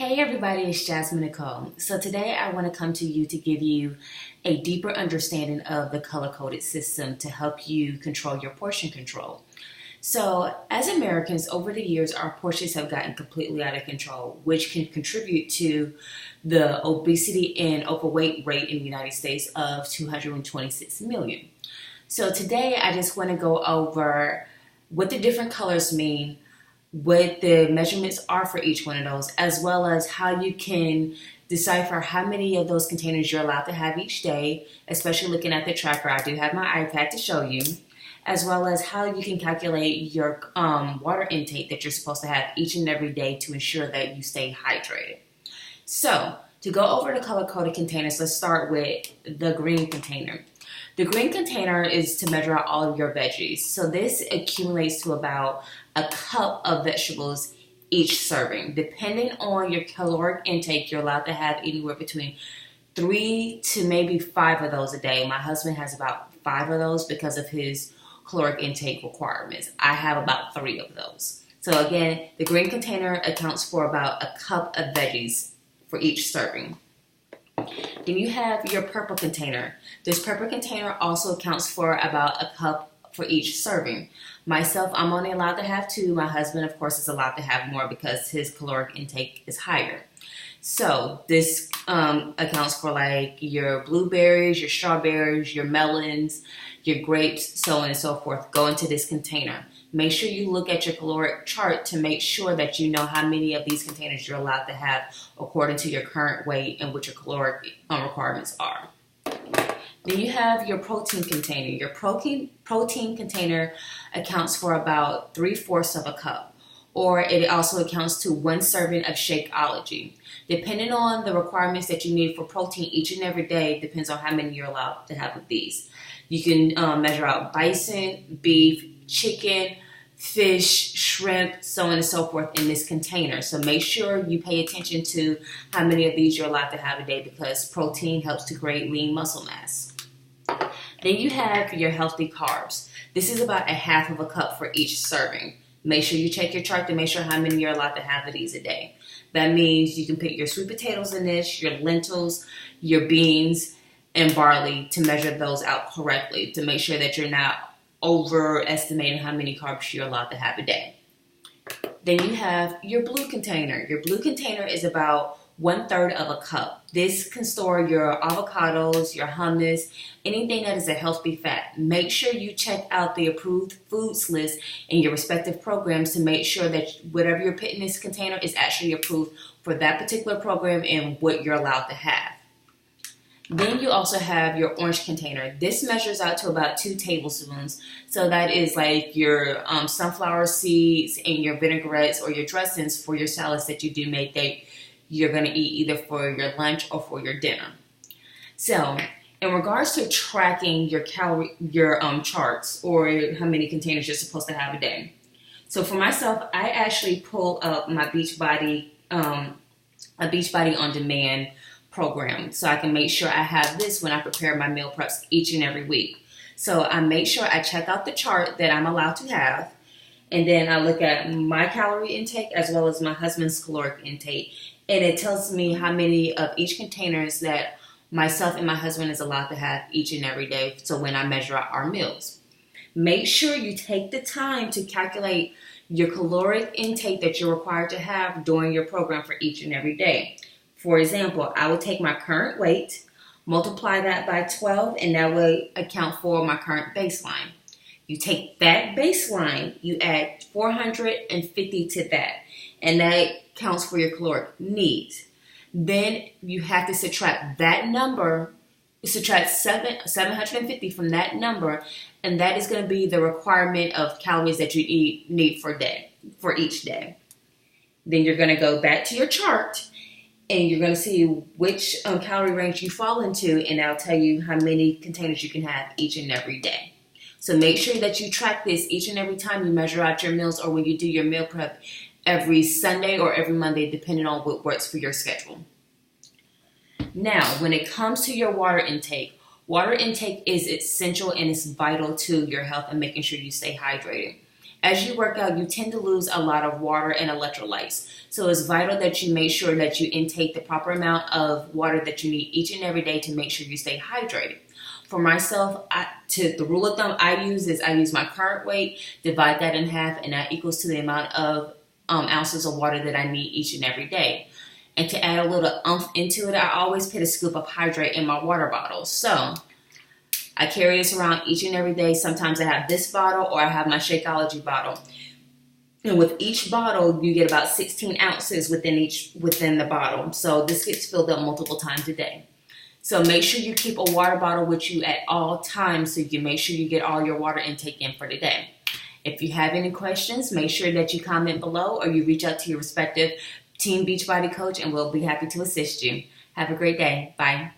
Hey everybody, it's Jasmine Nicole. So today I want to come to you to give you a deeper understanding of the color-coded system to help you control your portion control. So as Americans, over the years, our portions have gotten completely out of control, which can contribute to the obesity and overweight rate in the United States of 226 million. So today I just want to go over what the different colors mean, what the measurements are for each one of those, as well as how you can decipher how many of those containers you're allowed to have each day, especially looking at the tracker. I do have my iPad to show you, as well as how you can calculate your water intake that you're supposed to have each and every day to ensure that you stay hydrated. So to go over the color-coded containers, let's start with the green container. The green container is to measure out all of your veggies. So this accumulates to about a cup of vegetables each serving. Depending on your caloric intake, you're allowed to have anywhere between 3 to maybe 5 of those a day. My husband has about 5 of those because of his caloric intake requirements. I have about 3 of those. So again, the green container accounts for about a cup of veggies for each serving. Then you have your purple container. This purple container also accounts for about a cup for each serving. Myself, I'm only allowed to have 2. My husband, of course, is allowed to have more because his caloric intake is higher. So this accounts for like your blueberries, your strawberries, your melons, your grapes, so on and so forth, go into this container. Make sure you look at your caloric chart to make sure that you know how many of these containers you're allowed to have according to your current weight and what your caloric requirements are. Then you have your protein container. Your protein container accounts for about 3/4 of a cup, or it also accounts to 1 serving of Shakeology. Depending on the requirements that you need for protein each and every day, depends on how many you're allowed to have of these. You can measure out bison, beef, chicken, fish, shrimp, so on and so forth in this container. So make sure you pay attention to how many of these you're allowed to have a day because protein helps to create lean muscle mass. Then you have your healthy carbs. This is about 1/2 of a cup for each serving. Make sure you check your chart to make sure how many you're allowed to have of these a day. That means you can put your sweet potatoes in this, your lentils, your beans, and barley to measure those out correctly to make sure that you're not overestimating how many carbs you're allowed to have a day. Then you have your blue container. Your blue container is about 1/3 of a cup. This can store your avocados, your hummus, anything that is a healthy fat. Make sure you check out the approved foods list in your respective programs to make sure that whatever you're putting in this container is actually approved for that particular program and what you're allowed to have. Then you also have your orange container. This measures out to about 2 tablespoons. So that is like your sunflower seeds and your vinaigrettes or your dressings for your salads that you do make that you're going to eat either for your lunch or for your dinner. So in regards to tracking your charts or how many containers you're supposed to have a day. So for myself, I actually pull up my Beachbody, a Beachbody on demand program so I can make sure I have this when I prepare my meal preps each and every week. So I make sure I check out the chart that I'm allowed to have, and then I look at my calorie intake as well as my husband's caloric intake, and it tells me how many of each containers that myself and my husband is allowed to have each and every day, so when I measure out our meals. Make sure you take the time to calculate your caloric intake that you're required to have during your program for each and every day. For example, I would take my current weight, multiply that by 12, and that would account for my current baseline. You take that baseline, you add 450 to that, and that counts for your caloric needs. Then you have to subtract that number, subtract 750 from that number, and that is going to be the requirement of calories that you need for each day. Then you're going to go back to your chart, and you're going to see which calorie range you fall into, and that'll tell you how many containers you can have each and every day. So make sure that you track this each and every time you measure out your meals or when you do your meal prep every Sunday or every Monday, depending on what works for your schedule. Now, when it comes to your water intake is essential and it's vital to your health and making sure you stay hydrated. As you work out, you tend to lose a lot of water and electrolytes. So it's vital that you make sure that you intake the proper amount of water that you need each and every day to make sure you stay hydrated. For myself, the rule of thumb I use my current weight, divide that in half, and that equals to the amount of ounces of water that I need each and every day. And to add a little oomph into it, I always put a scoop of hydrate in my water bottle. So I carry this around each and every day. Sometimes I have this bottle or I have my Shakeology bottle. And with each bottle, you get about 16 ounces within the bottle. So this gets filled up multiple times a day. So make sure you keep a water bottle with you at all times so you can make sure you get all your water intake in for the day. If you have any questions, make sure that you comment below or you reach out to your respective Team Beachbody coach and we'll be happy to assist you. Have a great day. Bye.